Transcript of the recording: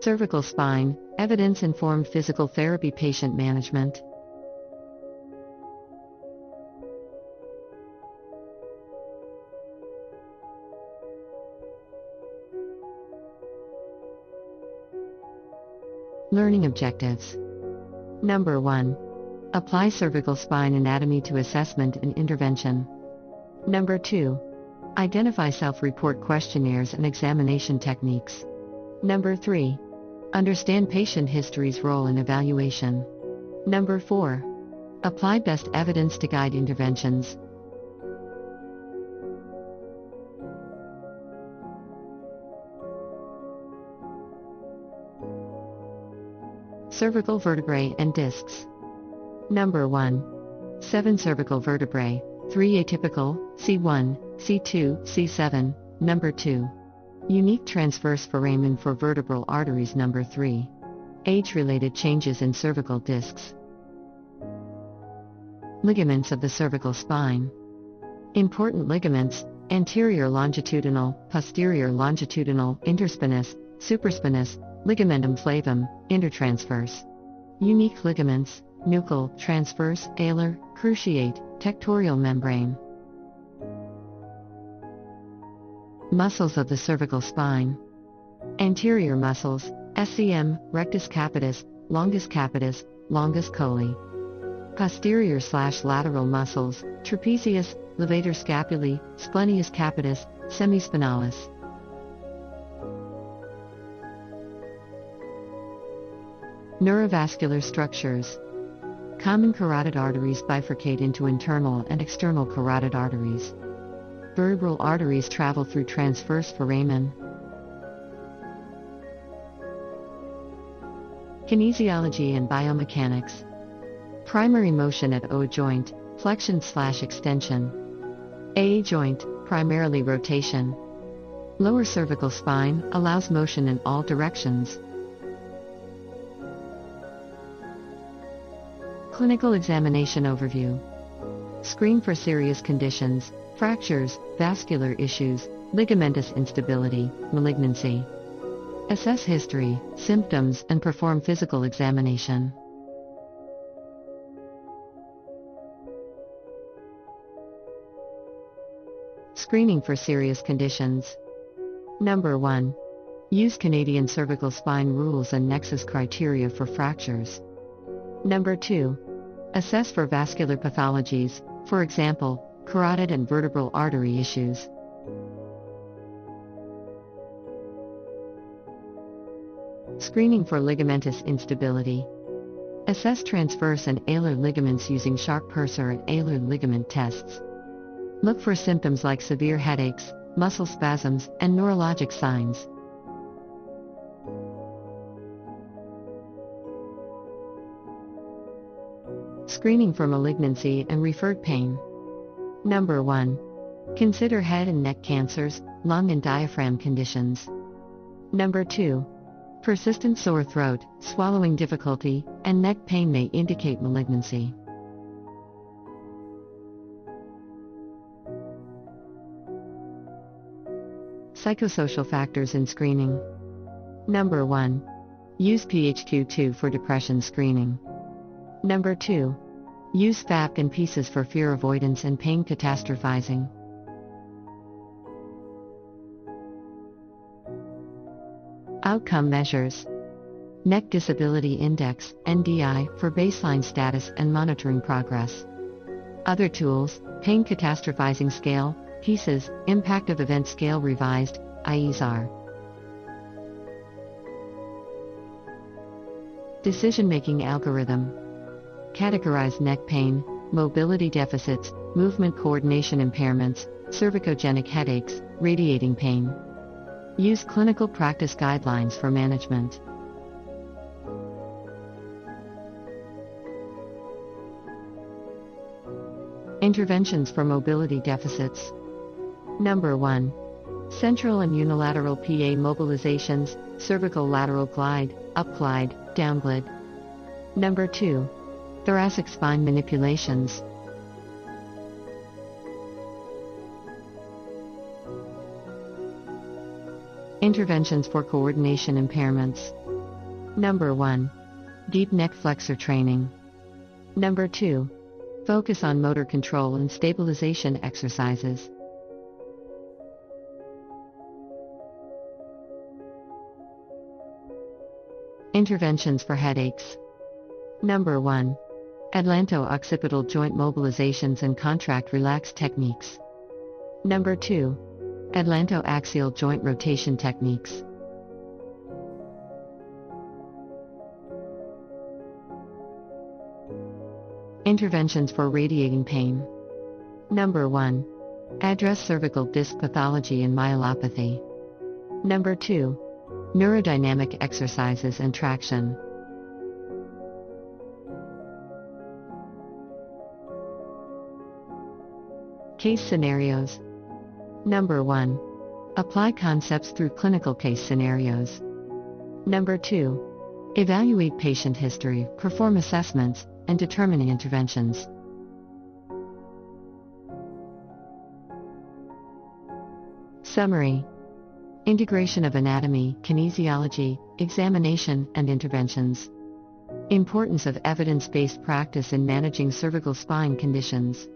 Cervical spine, evidence-informed physical therapy patient management. Learning objectives. Number 1. Apply cervical spine anatomy to assessment and intervention. Number 2. Identify self-report questionnaires and examination techniques. Number 3. Understand patient history's role in evaluation. Number 4. Apply best evidence to guide interventions. Cervical vertebrae and discs. Number 1. 7 cervical vertebrae, 3 atypical, C1, C2, C7. Number 2. Unique transverse foramen for vertebral arteries. Number 3. Age-related changes in cervical discs. Ligaments of the cervical spine. Important ligaments: anterior longitudinal, posterior longitudinal, interspinous, supraspinous, ligamentum flavum, intertransverse. Unique ligaments: nuchal, transverse, alar, cruciate, tectorial membrane. Muscles of the cervical spine. Anterior muscles: SCM, rectus capitis, longus capitis, longus colli. Posterior/lateral muscles: trapezius, levator scapulae, splenius capitis, semispinalis. Neurovascular structures. Common carotid arteries bifurcate into internal and external carotid arteries. Vertebral arteries travel through transverse foramen. Kinesiology and biomechanics. Primary motion at O joint, flexion/extension. A joint, primarily rotation. Lower cervical spine allows motion in all directions. Clinical examination overview. Screen for serious conditions: fractures, vascular issues, ligamentous instability, malignancy. Assess history, symptoms, and perform physical examination. Screening for serious conditions. Number 1. Use Canadian cervical spine rules and nexus criteria for fractures. Number 2. Assess for vascular pathologies, for example, carotid and vertebral artery issues. Screening for ligamentous instability. Assess transverse and alar ligaments using sharp Purser and alar ligament tests. Look for symptoms like severe headaches, muscle spasms, and neurologic signs. Screening for malignancy and referred pain. Number 1. Consider head and neck cancers, lung and diaphragm conditions. Number 2. Persistent sore throat, swallowing difficulty, and neck pain may indicate malignancy. Psychosocial factors in screening. Number 1. Use PHQ-2 for depression screening. Number 2. Use FAP and PIECES for fear avoidance and pain catastrophizing. Outcome measures. Neck Disability Index, NDI, for baseline status and monitoring progress. Other tools: Pain Catastrophizing Scale, PIECES, Impact of Event Scale Revised, EISTM. Decision-making algorithm. Categorize neck pain, mobility deficits, movement coordination impairments, cervicogenic headaches, radiating pain. Use clinical practice guidelines for management. Interventions for mobility deficits. Number 1. Central and unilateral PA mobilizations, cervical lateral glide, up glide, down glide. Number 2. Thoracic spine manipulations. Interventions for coordination impairments. Number 1. Deep neck flexor training. Number 2. Focus on motor control and stabilization exercises. Interventions for headaches. Number 1. Atlanto-occipital joint mobilizations and contract relax techniques. Number 2. Atlanto-axial joint rotation techniques. Interventions for radiating pain. Number 1. Address cervical disc pathology and myelopathy. Number 2. Neurodynamic exercises and traction. Case scenarios. Number 1. Apply concepts through clinical case scenarios. Number 2. Evaluate patient history, perform assessments, and determine interventions. Summary. Integration of anatomy, kinesiology, examination, and interventions. Importance of evidence-based practice in managing cervical spine conditions.